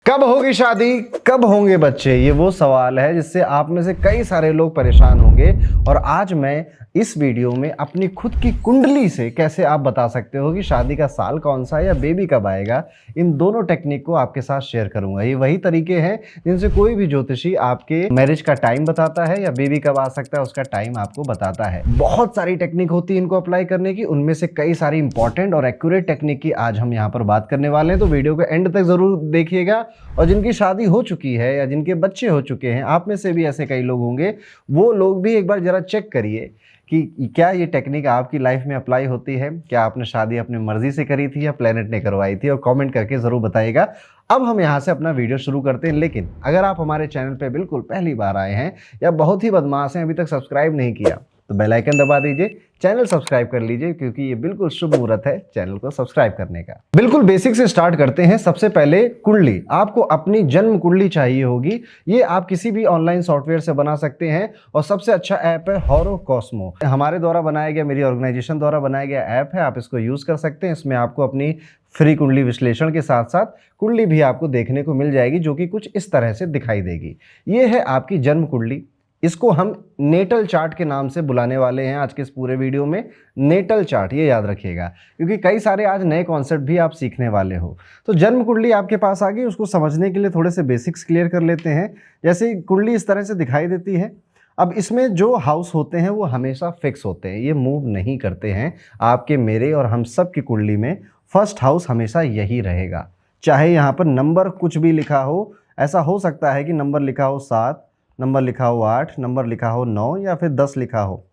कब होगी शादी, कब होंगे बच्चे, ये वो सवाल है जिससे आप में से कई सारे लोग परेशान होंगे। और आज मैं इस वीडियो में अपनी खुद की कुंडली से कैसे आप बता सकते हो कि शादी का साल कौन सा है या बेबी कब आएगा, इन दोनों टेक्निक को आपके साथ शेयर करूंगा। ये वही तरीके हैं जिनसे कोई भी ज्योतिषी आपके मैरिज का टाइम बताता है या बेबी कब आ सकता है उसका टाइम आपको बताता है। बहुत सारी टेक्निक होती है इनको अप्लाई करने की, उनमें से कई सारी इंपॉर्टेंट और एक्यूरेट टेक्निक की आज हम यहाँ पर बात करने वाले हैं। तो वीडियो को एंड तक जरूर देखिएगा। और जिनकी शादी हो चुकी है या जिनके बच्चे हो चुके हैं, आप में से भी ऐसे कई लोग होंगे, वो लोग भी एक बार जरा चेक करिए कि क्या ये टेक्निक आपकी लाइफ में अप्लाई होती है। क्या आपने शादी अपनी मर्जी से करी थी या प्लेनेट ने करवाई थी, और कमेंट करके ज़रूर बताइएगा। अब हम यहाँ से अपना वीडियो शुरू करते हैं। लेकिन अगर आप हमारे चैनल पे बिल्कुल पहली बार आए हैं या बहुत ही बदमाश हैं, अभी तक सब्सक्राइब नहीं किया, तो बेल आइकन दबा दीजिए, चैनल सब्सक्राइब कर लीजिए, क्योंकि ये बिल्कुल शुभ मुहूर्त है चैनल को सब्सक्राइब करने का। बिल्कुल बेसिक से स्टार्ट करते हैं। सबसे पहले कुंडली, आपको अपनी जन्म कुंडली चाहिए होगी। ये आप किसी भी ऑनलाइन सॉफ्टवेयर से बना सकते हैं और सबसे अच्छा ऐप है होरोकॉस्मो। हमारे द्वारा बनाया गया, मेरी ऑर्गेनाइजेशन द्वारा बनाया गया ऐप है, आप इसको यूज कर सकते हैं। इसमें आपको अपनी फ्री कुंडली विश्लेषण के साथ साथ कुंडली भी आपको देखने को मिल जाएगी, जो कि कुछ इस तरह से दिखाई देगी। ये है आपकी जन्म कुंडली। इसको हम नेटल चार्ट के नाम से बुलाने वाले हैं आज के इस पूरे वीडियो में। नेटल चार्ट, ये याद रखिएगा, क्योंकि कई सारे आज नए कॉन्सेप्ट भी आप सीखने वाले हो। तो जन्म कुंडली आपके पास आ गई, उसको समझने के लिए थोड़े से बेसिक्स क्लियर कर लेते हैं। जैसे कुंडली इस तरह से दिखाई देती है। अब इसमें जो हाउस होते हैं वो हमेशा फिक्स होते हैं, ये मूव नहीं करते हैं। आपके, मेरे और हम सब की कुंडली में फर्स्ट हाउस हमेशा यही रहेगा। चाहे यहाँ पर नंबर कुछ भी लिखा हो, ऐसा हो सकता है कि नंबर लिखा हो 7, नंबर लिखा हो 8, नंबर लिखा हो 9 या फिर 10 लिखा हो,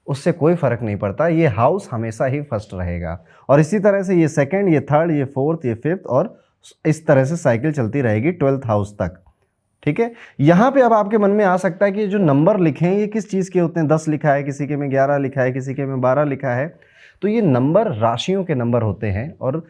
उससे कोई फर्क नहीं पड़ता। ये हाउस हमेशा ही फर्स्ट रहेगा। और इसी तरह से ये सेकंड, ये थर्ड, ये फोर्थ, ये फिफ्थ, और इस तरह से साइकिल चलती रहेगी 12th हाउस तक। ठीक है। यहाँ पे अब आपके मन में आ सकता है कि जो नंबर लिखे हैं ये किस चीज़ के होते हैं। 10 लिखा है, किसी के में 11 लिखा है, किसी के में 12 लिखा है। तो ये नंबर राशियों के नंबर होते हैं। और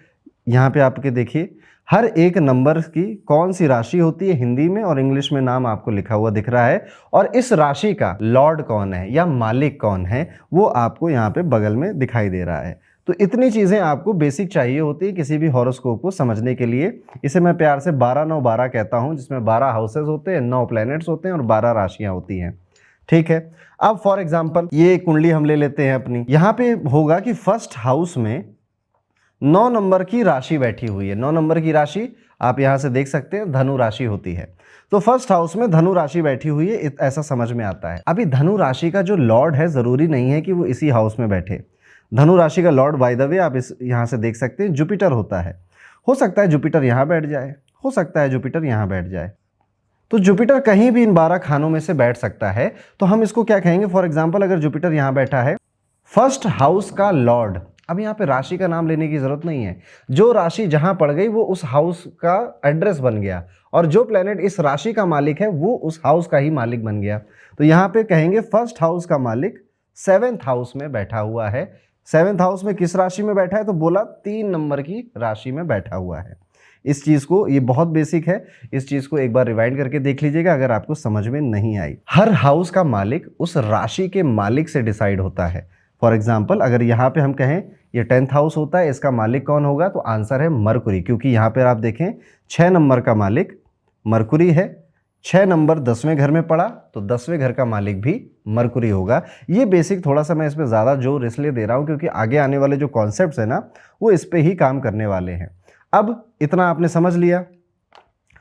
यहाँ पे आपके देखिए, हर एक नंबर की कौन सी राशि होती है, हिंदी में और इंग्लिश में नाम आपको लिखा हुआ दिख रहा है। और इस राशि का लॉर्ड कौन है या मालिक कौन है, वो आपको यहाँ पे बगल में दिखाई दे रहा है। तो इतनी चीज़ें आपको बेसिक चाहिए होती है किसी भी हॉरोस्कोप को समझने के लिए। इसे मैं प्यार से 12-9-12 कहता हूँ, जिसमें 12 हाउसेज होते हैं, 9 प्लैनेट्स होते हैं और 12 राशियाँ होती हैं। ठीक है। अब फॉर एग्जाम्पल ये कुंडली हम ले लेते हैं अपनी। यहाँ पे होगा कि फर्स्ट हाउस में 9 नंबर की राशि बैठी हुई है। 9 नंबर की राशि आप यहाँ से देख सकते हैं, धनु राशि होती है। तो फर्स्ट हाउस में धनु राशि बैठी हुई है, ऐसा समझ में आता है। अभी धनु राशि का जो लॉर्ड है, जरूरी नहीं है कि वो इसी हाउस में बैठे। धनु राशि का लॉर्ड, बाय द वे, आप इस यहाँ से देख सकते हैं, जुपिटर होता है। हो सकता है जुपिटर यहाँ बैठ जाए, हो सकता है जुपिटर यहाँ बैठ जाए। तो जुपिटर कहीं भी इन 12 खानों में से बैठ सकता है। तो हम इसको क्या कहेंगे, फॉर एग्जाम्पल अगर जुपिटर यहाँ बैठा है, फर्स्ट हाउस का लॉर्ड। अब यहाँ पे राशि का नाम लेने की जरूरत नहीं है, जो राशि जहां पड़ गई वो उस हाउस का एड्रेस बन गया, और जो प्लेनेट इस राशि का मालिक है वो उस हाउस का ही मालिक बन गया। तो यहाँ पे कहेंगे फर्स्ट हाउस का मालिक 7th हाउस में बैठा हुआ है। 7th हाउस में किस राशि में बैठा है, तो बोला 3 नंबर की राशि में बैठा हुआ है। इस चीज को, ये बहुत बेसिक है, इस चीज को एक बार रिवाइंड करके देख लीजिएगा अगर आपको समझ में नहीं आई। हर हाउस का मालिक उस राशि के मालिक से डिसाइड होता है। फॉर एग्जाम्पल अगर यहाँ पे हम कहें ये 10th हाउस होता है, इसका मालिक कौन होगा, तो आंसर है मरकुरी, क्योंकि यहाँ पर आप देखें 6 नंबर का मालिक मरकुरी है। 6 नंबर 10वें घर में पड़ा, तो 10वें घर का मालिक भी मरकुरी होगा। ये बेसिक, थोड़ा सा मैं इस पर ज़्यादा जोर इसलिए दे रहा हूँ क्योंकि आगे आने वाले जो कॉन्सेप्ट्स है ना, वो इस पर ही काम करने वाले हैं। अब इतना आपने समझ लिया।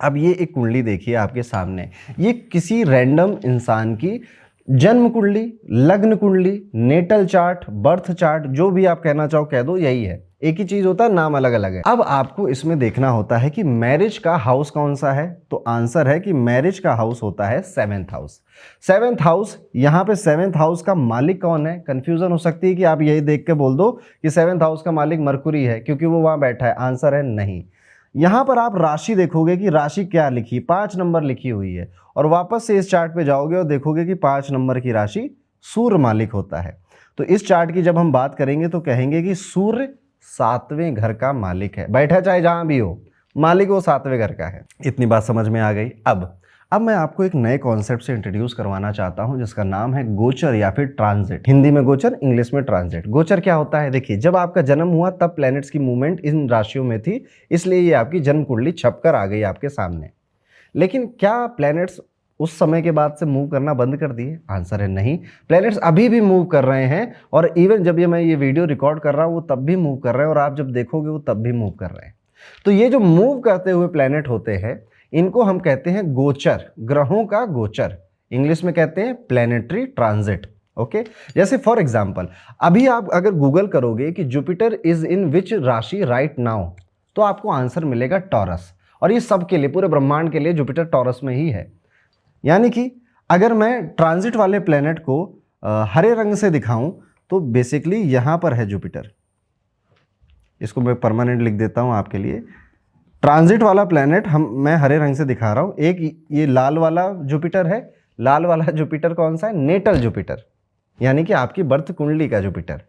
अब ये एक कुंडली देखिए आपके सामने, ये किसी रैंडम इंसान की जन्म कुंडली, लग्न कुंडली, नेटल चार्ट, बर्थ चार्ट, जो भी आप कहना चाहो कह दो, यही है। एक ही चीज होता है, नाम अलग अलग है। अब आपको इसमें देखना होता है कि मैरिज का हाउस कौन सा है। तो आंसर है कि मैरिज का हाउस होता है 7th हाउस। 7th हाउस, यहाँ पे 7th हाउस का मालिक कौन है। कंफ्यूजन हो सकती है कि आप यही देख के बोल दो कि 7th हाउस का मालिक मरकुरी है क्योंकि वो वहां बैठा है। आंसर है नहीं। यहाँ पर आप राशि देखोगे कि राशि क्या लिखी, 5 नंबर लिखी हुई है, और वापस से इस चार्ट पे जाओगे और देखोगे कि 5 नंबर की राशि सूर्य मालिक होता है। तो इस चार्ट की जब हम बात करेंगे तो कहेंगे कि सूर्य 7वें घर का मालिक है, बैठा चाहे जहां भी हो, मालिक वो 7वें घर का है। इतनी बात समझ में आ गई। अब अब मैं आपको एक नए कॉन्सेप्ट से इंट्रोड्यूस करवाना चाहता हूं जिसका नाम है गोचर या फिर ट्रांजिट। हिंदी में गोचर, इंग्लिश में ट्रांजिट। गोचर क्या होता है? देखिए, जब आपका जन्म हुआ तब प्लैनेट्स की मूवमेंट इन राशियों में थी, इसलिए ये आपकी जन्म कुंडली छपकर आ गई आपके सामने। लेकिन क्या प्लैनेट्स उस समय के बाद से मूव करना बंद कर दिए? आंसर है नहीं। प्लैनेट्स अभी भी मूव कर रहे हैं, और इवन जब मैं ये वीडियो रिकॉर्ड कर रहा हूँ वो तब भी मूव कर रहे हैं, और आप जब देखोगे वो तब भी मूव कर रहे हैं। तो ये जो मूव करते हुए प्लैनेट होते हैं इनको हम कहते हैं गोचर, ग्रहों का गोचर। इंग्लिश में कहते हैं प्लैनेटरी ट्रांजिट। ओके, जैसे फॉर एग्जांपल अभी आप अगर गूगल करोगे कि जुपिटर इज इन विच राशि राइट नाउ, तो आपको आंसर मिलेगा टॉरस। और ये सबके लिए, पूरे ब्रह्मांड के लिए जुपिटर टॉरस में ही है। यानी कि अगर मैं ट्रांजिट वाले प्लैनेट को हरे रंग से दिखाऊं तो बेसिकली यहां पर है जुपिटर। इसको मैं परमानेंट लिख देता हूं आपके लिए। ट्रांजिट वाला प्लैनेट मैं हरे रंग से दिखा रहा हूं। एक ये लाल वाला जुपिटर है। लाल वाला जुपिटर कौन सा है? नेटल जुपिटर, यानी कि आपकी बर्थ कुंडली का जुपिटर।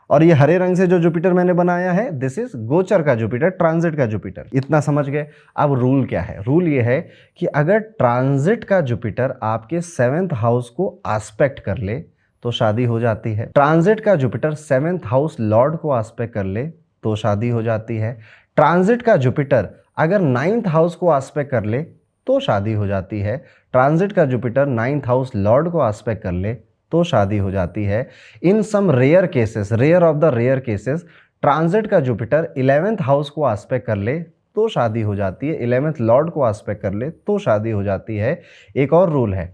और ये हरे रंग से जो जुपिटर मैंने बनाया है, दिस इज गोचर का जुपिटर, ट्रांजिट का जुपिटर। इतना समझ गए? अब रूल क्या है? रूल ये है कि अगर ट्रांजिट का जुपिटर आपके 7th हाउस को आस्पेक्ट कर ले तो शादी हो जाती है। ट्रांजिट का जुपिटर 7th हाउस लॉर्ड को आस्पेक्ट कर ले तो शादी हो जाती है। ट्रांजिट का जुपिटर अगर 9th हाउस को आस्पेक्ट कर ले तो शादी हो जाती है। ट्रांजिट का जुपिटर 9th हाउस लॉर्ड को आस्पेक्ट कर ले तो शादी हो जाती है। In some rare cases, rare of the rare cases, transit का जुपिटर 11th हाउस को आस्पेक्ट कर ले तो शादी हो जाती है। 11th लॉर्ड को आस्पेक्ट कर ले तो शादी हो जाती है। एक और रूल है,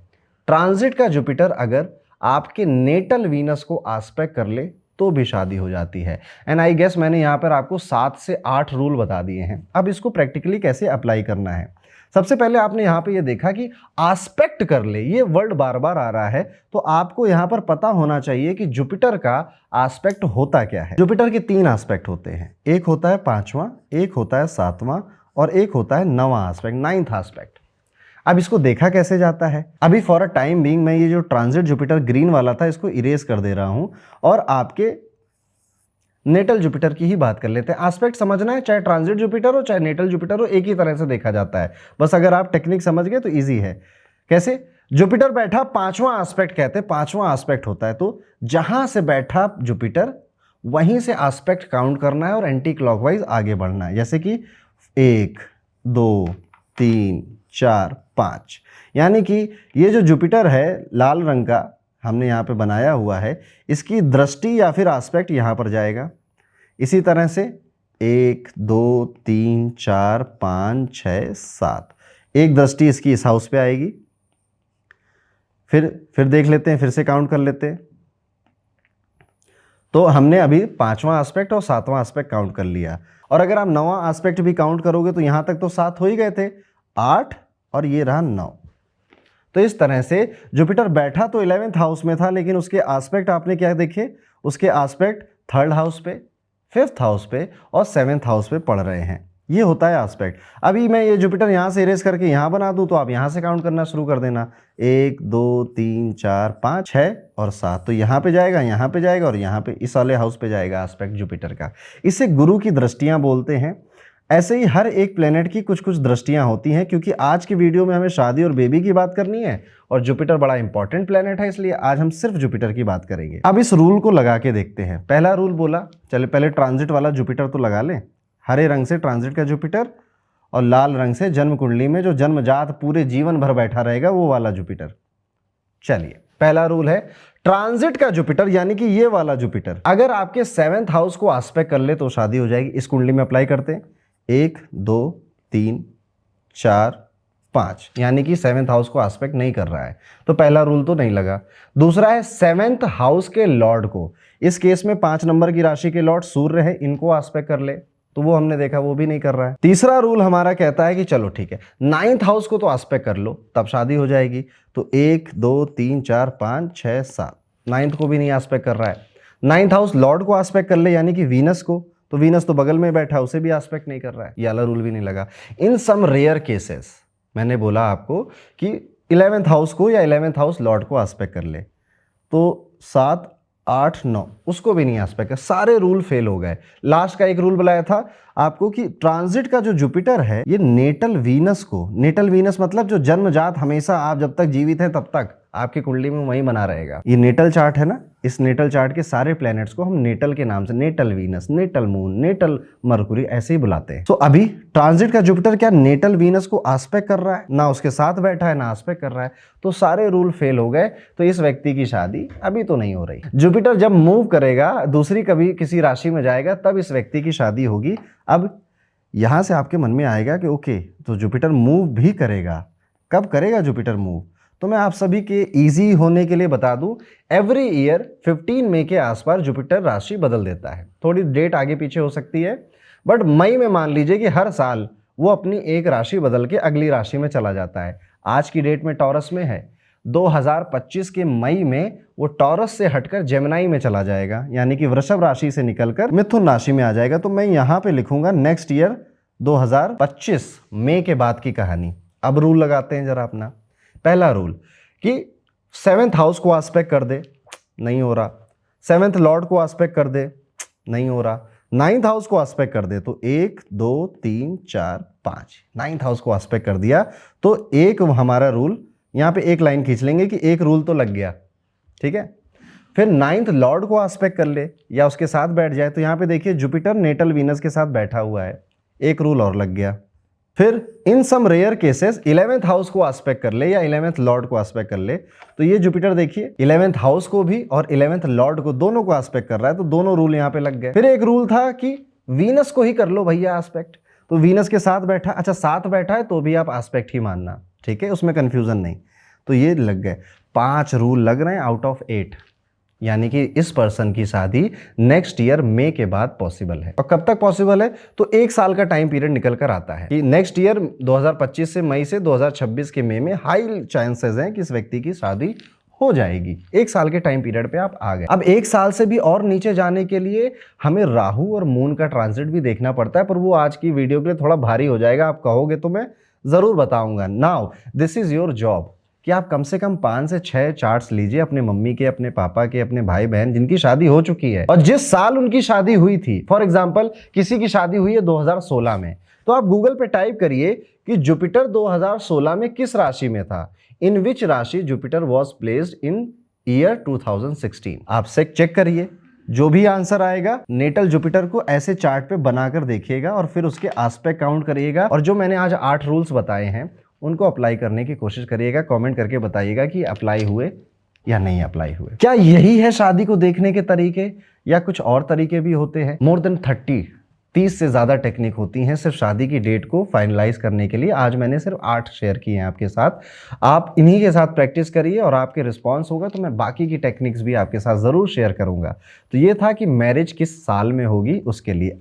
ट्रांजिट का जुपिटर अगर आपके नेटल वीनस को आस्पेक्ट कर ले तो भी शादी हो जाती है। एंड आई गेस मैंने यहाँ पर आपको 7 से 8 रूल बता दिए हैं। अब इसको प्रैक्टिकली कैसे अप्लाई करना है? सबसे पहले आपने यहाँ पे ये देखा कि आस्पेक्ट कर ले, ये वर्ड बार बार आ रहा है, तो आपको यहाँ पर पता होना चाहिए कि जुपिटर का आस्पेक्ट होता क्या है। जुपिटर के 3 आस्पेक्ट होते हैं, एक होता है 5वां, एक होता है 7वां, और एक होता है 9वां आस्पेक्ट, 9th आस्पेक्ट। अब इसको देखा कैसे जाता है? अभी फॉर अ टाइम बीइंग मैं ये जो ट्रांजिट जुपिटर ग्रीन वाला था इसको इरेज कर दे रहा हूं और आपके नेटल जुपिटर की ही बात कर लेते हैं। एस्पेक्ट समझना है, चाहे ट्रांजिट जुपिटर हो चाहे नेटल जुपिटर हो, एक ही तरह से देखा जाता है। बस अगर आप टेक्निक समझ गए तो इजी है। कैसे? जुपिटर बैठा 5वां एस्पेक्ट कहते हैं, 5वां एस्पेक्ट होता है, तो जहां से बैठा जुपिटर वहीं से एस्पेक्ट काउंट करना है और एंटी क्लॉकवाइज आगे बढ़ना है। जैसे कि 1 2 3 4 5, यानी कि ये जो जुपिटर है लाल रंग का हमने यहाँ पे बनाया हुआ है, इसकी दृष्टि या फिर एस्पेक्ट यहाँ पर जाएगा। इसी तरह से 1 2 3 4 5 6 7, एक दृष्टि इसकी इस हाउस पे आएगी। फिर देख लेते हैं, फिर से काउंट कर लेते हैं। तो हमने अभी 5वां एस्पेक्ट और 7वां एस्पेक्ट काउंट कर लिया, और अगर आप 9वां एस्पेक्ट भी काउंट करोगे तो यहाँ तक तो 7 हो ही गए थे, 8 और ये रहा 9। तो इस तरह से जुपिटर बैठा तो 11th हाउस में था, लेकिन उसके एस्पेक्ट आपने क्या देखे? उसके एस्पेक्ट 3rd हाउस पे, 5th हाउस पे और 7th हाउस पे पड़ रहे हैं। ये होता है एस्पेक्ट। अभी मैं ये जुपिटर यहाँ से इरेज करके यहाँ बना दूँ तो आप यहाँ से काउंट करना शुरू कर देना, 1 2 3 4 5 6 और 7। तो यहाँ पे जाएगा, यहाँ पे जाएगा और यहाँ पे इस वाले हाउस पे जाएगा एस्पेक्ट जुपिटर का। इसे गुरु की दृष्टियाँ बोलते हैं। ऐसे ही हर एक प्लेनेट की कुछ कुछ दृष्टियां होती हैं, क्योंकि आज की वीडियो में हमें शादी और बेबी की बात करनी है और जुपिटर बड़ा इंपॉर्टेंट प्लेनेट है, इसलिए आज हम सिर्फ जुपिटर की बात करेंगे। अब इस रूल को लगा के देखते हैं। पहला रूल बोला, चले पहले ट्रांजिट वाला जुपिटर तो लगा लें। हरे रंग से ट्रांजिट का जुपिटर और लाल रंग से जन्म कुंडली में जो जन्मजात पूरे जीवन भर बैठा रहेगा वो वाला जुपिटर। चलिए, पहला रूल है ट्रांजिट का जुपिटर, यानी कि ये वाला जुपिटर अगर आपके 7th हाउस को एस्पेक्ट कर ले तो शादी हो जाएगी। इस कुंडली में अप्लाई करते हैं, 1 2 3 4 5, यानी कि 7th हाउस को एस्पेक्ट नहीं कर रहा है, तो पहला रूल तो नहीं लगा। दूसरा है 7th हाउस के लॉर्ड को, इस केस में 5 नंबर की राशि के लॉर्ड सूर्य है, इनको एस्पेक्ट कर ले, तो वो हमने देखा वो भी नहीं कर रहा है। तीसरा रूल हमारा कहता है कि चलो ठीक है 9th हाउस को तो एस्पेक्ट कर लो तब शादी हो जाएगी, तो 1 2 3 4 5 6 7, 9th को भी नहीं एस्पेक्ट कर रहा है। 9th हाउस लॉर्ड को एस्पेक्ट कर ले, यानी कि वीनस को, तो वीनस तो बगल में बैठा, उसे भी एस्पेक्ट नहीं कर रहा है, ये वाला रूल भी नहीं लगा। इन सम रेयर केसेस मैंने बोला आपको कि 11th हाउस को या 11th हाउस लॉर्ड को एस्पेक्ट कर ले, तो 7 8 9 उसको भी नहीं आस्पेक्ट है, सारे रूल फेल हो गए। लास्ट का एक रूल बुलाया था आपको कि ट्रांजिट का जो जुपिटर है ये नेटल वीनस को, नेटल वीनस मतलब जो जन्मजात हमेशा आप जब तक जीवित हैं तब तक आपकी कुंडली में वही बना रहेगा। ये नेटल चार्ट है ना, इस नेटल चार्ट के सारे प्लैनेट्स को हम नेटल के नाम से, natal Venus, natal moon, natal Mercury ऐसे ही बुलाते हैं। तो अभी ट्रांजिट का जुपिटर क्या नेटल वीनस को आस्पेक्ट कर रहा है, ना उसके साथ बैठा है ना आस्पेक्ट कर रहा है, तो सारे रूल फेल हो गए। तो इस व्यक्ति की शादी अभी तो नहीं हो रही। जुपिटर जब मूव करेगा, दूसरी कभी किसी राशि में जाएगा, तब इस व्यक्ति की शादी होगी। अब यहां से आपके मन में आएगा कि ओके, तो जुपिटर मूव भी करेगा, कब करेगा जुपिटर मूव? तो मैं आप सभी के इजी होने के लिए बता दूं, एवरी ईयर 15 मई के आसपास जुपिटर राशि बदल देता है। थोड़ी डेट आगे पीछे हो सकती है, बट मई में मान लीजिए कि हर साल वो अपनी एक राशि बदल के अगली राशि में चला जाता है। आज की डेट में टॉरस में है, 2025 के मई में वो टॉरस से हटकर जेमिनी में चला जाएगा, यानी कि वृषभ राशि से निकलकर मिथुन राशि में आ जाएगा। तो मैं यहां पे लिखूंगा नेक्स्ट ईयर 2025 मई के बाद की कहानी। अब रूल लगाते हैं जरा अपना। पहला रूल कि 7th हाउस को आस्पेक्ट कर दे, नहीं हो रहा। 7th लॉर्ड को आस्पेक्ट कर दे, नहीं हो रहा। 9th हाउस को आस्पेक्ट कर दे, तो 1 2 3 4 5 9th हाउस को आस्पेक्ट कर दिया। तो एक हमारा रूल यहां पे एक लाइन खींच लेंगे कि एक रूल तो लग गया, ठीक है। फिर 9th लॉर्ड को आस्पेक्ट कर ले या उसके साथ बैठ जाए, तो यहां पे देखिए जुपिटर नेटल वीनस के साथ बैठा हुआ है, एक रूल और लग गया। फिर in some rare cases 11th house को आस्पेक्ट कर ले या 11th लॉर्ड को आस्पेक्ट कर ले, तो ये जुपिटर देखिए 11th हाउस को भी और 11th लॉर्ड को, दोनों को आस्पेक्ट कर रहा है, तो दोनों रूल यहां पे लग गए। फिर एक रूल था कि वीनस को ही कर लो भैया आस्पेक्ट, तो वीनस के साथ बैठा, अच्छा साथ बैठा है तो भी आप आस्पेक्ट ही मानना, ठीक है, उसमें कंफ्यूजन नहीं। तो ये लग गए, 5 रूल लग रहे हैं आउट ऑफ 8, यानी कि इस पर्सन की शादी नेक्स्ट ईयर मई के बाद पॉसिबल है। और कब तक पॉसिबल है? तो 1 साल का टाइम पीरियड निकल कर आता है कि नेक्स्ट ईयर 2025 से मई से 2026 के मई में हाई चांसेस हैं कि इस व्यक्ति की शादी हो जाएगी। 1 साल के टाइम पीरियड पे आप आ गए। अब 1 साल से भी और नीचे जाने के लिए हमें राहु और मून का ट्रांजिट भी देखना पड़ता है, पर वो आज की वीडियो के लिए थोड़ा भारी हो जाएगा। आप कहोगे तो मैं जरूर बताऊंगा। Now this is your job कि आप कम से कम 5 से 6 चार्ट्स लीजिए अपने मम्मी के, अपने पापा के, अपने भाई बहन जिनकी शादी हो चुकी है और जिस साल उनकी शादी हुई थी। फॉर एग्जांपल किसी की शादी हुई है 2016 में, तो आप गूगल पे टाइप करिए कि जुपिटर 2016 में किस राशि में था, इन विच राशि Jupiter was placed in year 2016। आप से चेक करिए, जो भी आंसर आएगा नेटल जुपिटर को ऐसे चार्ट पे बनाकर देखिएगा और फिर उसके आस्पेक्ट काउंट करिएगा। और जो मैंने आज 8 रूल्स बताए हैं उनको अप्लाई करने की कोशिश करिएगा। कमेंट करके बताइएगा कि अप्लाई हुए या नहीं अप्लाई हुए। क्या यही है शादी को देखने के तरीके या कुछ और तरीके भी होते हैं? मोर देन 30 से ज़्यादा टेक्निक होती हैं सिर्फ शादी की डेट को फाइनलाइज करने के लिए। आज मैंने सिर्फ 8 शेयर किए हैं आपके साथ। आप इन्हीं के साथ प्रैक्टिस करिए और आपके रिस्पॉन्स होगा तो मैं बाकी की टेक्निक्स भी आपके साथ ज़रूर शेयर करूँगा। तो ये था कि मैरिज किस साल में होगी उसके लिए।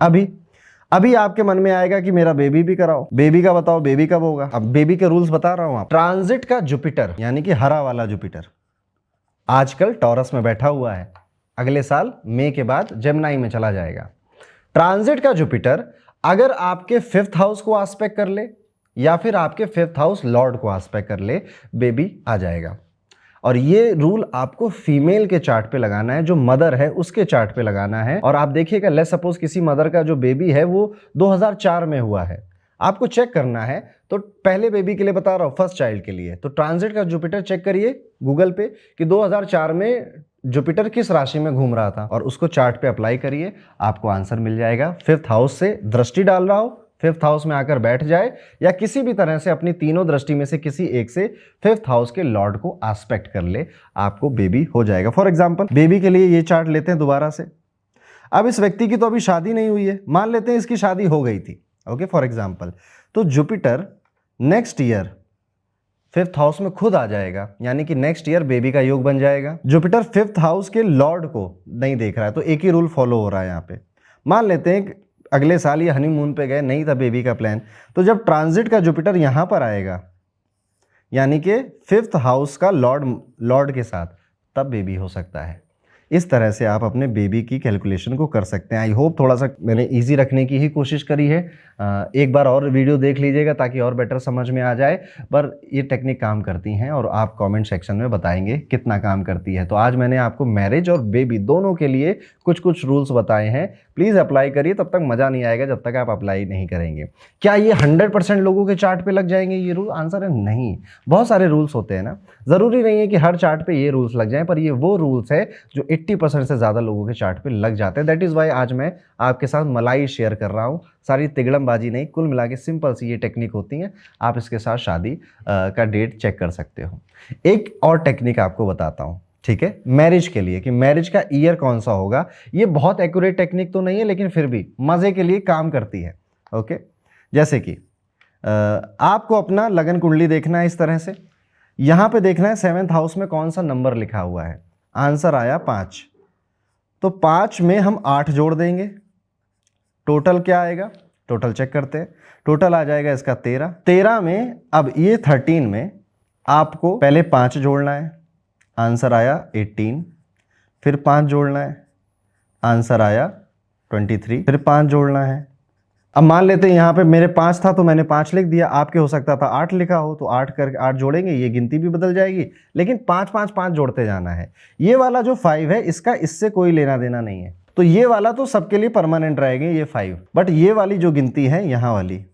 अभी आपके मन में आएगा कि मेरा बेबी भी कराओ, बेबी का बताओ, बेबी कब होगा? अब बेबी के रूल्स बता रहा हूं। आप ट्रांजिट का जुपिटर यानी कि हरा वाला जुपिटर आजकल टॉरस में बैठा हुआ है, अगले साल मई के बाद जेमिनी में चला जाएगा। ट्रांजिट का जुपिटर अगर आपके 5th हाउस को आस्पेक्ट कर ले या फिर आपके 5th हाउस लॉर्ड को आस्पेक्ट कर ले, बेबी आ जाएगा। और ये रूल आपको फीमेल के चार्ट पे लगाना है, जो मदर है उसके चार्ट पे लगाना है। और आप देखिएगा, लेट्स सपोज किसी मदर का जो बेबी है वो 2004 में हुआ है, आपको चेक करना है। तो पहले बेबी के लिए बता रहा हूँ, फर्स्ट चाइल्ड के लिए, तो ट्रांजिट का जुपिटर चेक करिए गूगल पे कि 2004 में जुपिटर किस राशि में घूम रहा था और उसको चार्ट पे अप्लाई करिए, आपको आंसर मिल जाएगा। 5th हाउस से दृष्टि डाल रहा हो, 5th हाउस में आकर बैठ जाए या किसी भी तरह से अपनी तीनों दृष्टि में से किसी एक से 5th हाउस के लॉर्ड को आस्पेक्ट कर ले, आपको बेबी हो जाएगा। फॉर एग्जांपल बेबी के लिए ये चार्ट लेते हैं दोबारा से। अब इस व्यक्ति की तो अभी शादी नहीं हुई है, मान लेते हैं इसकी शादी हो गई थी, ओके फॉर एग्जांपल। तो Jupiter next year 5th house में खुद आ जाएगा, यानी कि नेक्स्ट ईयर बेबी का योग बन जाएगा। जुपिटर 5th हाउस के लॉर्ड को नहीं देख रहा है, तो एक ही रूल फॉलो हो रहा है यहाँ पे। मान लेते हैं अगले साल ये हनीमून पे गए, नहीं था बेबी का प्लान, तो जब ट्रांजिट का जुपिटर यहां पर आएगा यानी कि 5th हाउस का लॉर्ड के साथ, तब बेबी हो सकता है। इस तरह से आप अपने बेबी की कैलकुलेशन को कर सकते हैं। आई होप थोड़ा सा मैंने इजी रखने की ही कोशिश करी है। एक बार और वीडियो देख लीजिएगा ताकि और बेटर समझ में आ जाए। पर ये टेक्निक काम करती हैं और आप कमेंट सेक्शन में बताएंगे कितना काम करती है। तो आज मैंने आपको मैरिज और बेबी दोनों के लिए कुछ कुछ रूल्स बताए हैं। प्लीज़ अप्लाई करिए, तब तक मज़ा नहीं आएगा जब तक आप अप्लाई नहीं करेंगे। क्या ये 100% लोगों के चार्ट पे लग जाएंगे ये रूल? आंसर है नहीं। बहुत सारे रूल्स होते हैं ना, ज़रूरी नहीं है कि हर चार्ट पे ये रूल्स लग जाएं, पर ये वो रूल्स है जो 80% से ज़्यादा लोगों के चार्ट पे लग जाते हैं। दैट इज़ वाई आज मैं आपके साथ मलाई शेयर कर रहा हूँ। सारी तिगड़मबाजी नहीं, कुल मिला के सिंपल सी ये टेक्निक होती है। आप इसके साथ शादी का डेट चेक कर सकते हो। एक और टेक्निक आपको बताता हूँ, ठीक है, मैरिज के लिए, कि मैरिज का ईयर कौन सा होगा। ये बहुत एक्यूरेट टेक्निक तो नहीं है, लेकिन फिर भी मज़े के लिए काम करती है। ओके, जैसे कि आपको अपना लगन कुंडली देखना है। इस तरह से यहाँ पे देखना है 7th हाउस में कौन सा नंबर लिखा हुआ है। आंसर आया 5, तो 5 में हम 8 जोड़ देंगे। टोटल क्या आएगा, टोटल चेक करते हैं। टोटल आ जाएगा इसका 13। 13 में अब ये 13 में आपको पहले 5 जोड़ना है। आंसर आया 18। फिर 5 जोड़ना है, आंसर आया 23। फिर 5 जोड़ना है। अब मान लेते हैं यहाँ पे मेरे 5 था तो मैंने 5 लिख दिया, आपके हो सकता था 8 लिखा हो, तो 8 करके 8 जोड़ेंगे, ये गिनती भी बदल जाएगी, लेकिन 5 5 5 जोड़ते जाना है। ये वाला जो 5 है इसका इससे कोई लेना देना नहीं है, तो ये वाला तो सबके लिए परमानेंट रहेगा ये 5। बट ये वाली जो गिनती है यहाँ वाली,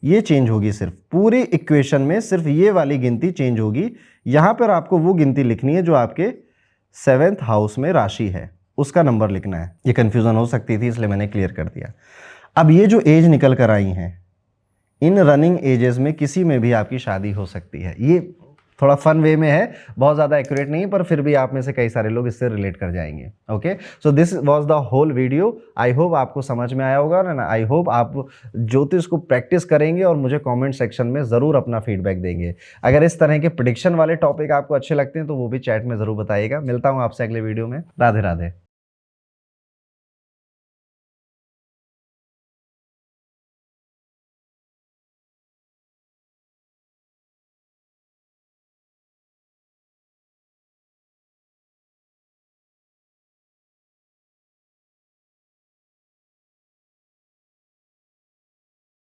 ये चेंज होगी। सिर्फ पूरी इक्वेशन में सिर्फ ये वाली गिनती चेंज होगी। यहाँ पर आपको वो गिनती लिखनी है जो आपके 7th हाउस में राशि है, उसका नंबर लिखना है। ये कन्फ्यूज़न हो सकती थी, इसलिए मैंने क्लियर कर दिया। अब ये जो एज निकल कर आई हैं, इन रनिंग एजेस में किसी में भी आपकी शादी हो सकती है। ये थोड़ा फन वे में है, बहुत ज़्यादा एक्यूरेट नहीं, पर फिर भी आप में से कई सारे लोग इससे रिलेट कर जाएंगे। Okay, so this was the whole video. I hope आपको समझ में आया होगा ना। आई होप आप ज्योतिष को प्रैक्टिस करेंगे और मुझे कमेंट सेक्शन में ज़रूर अपना फीडबैक देंगे। अगर इस तरह के प्रेडिक्शन वाले टॉपिक आपको अच्छे लगते हैं तो वो भी चैट में ज़रूर बताइएगा। मिलता हूँ आपसे अगले वीडियो में। राधे राधे।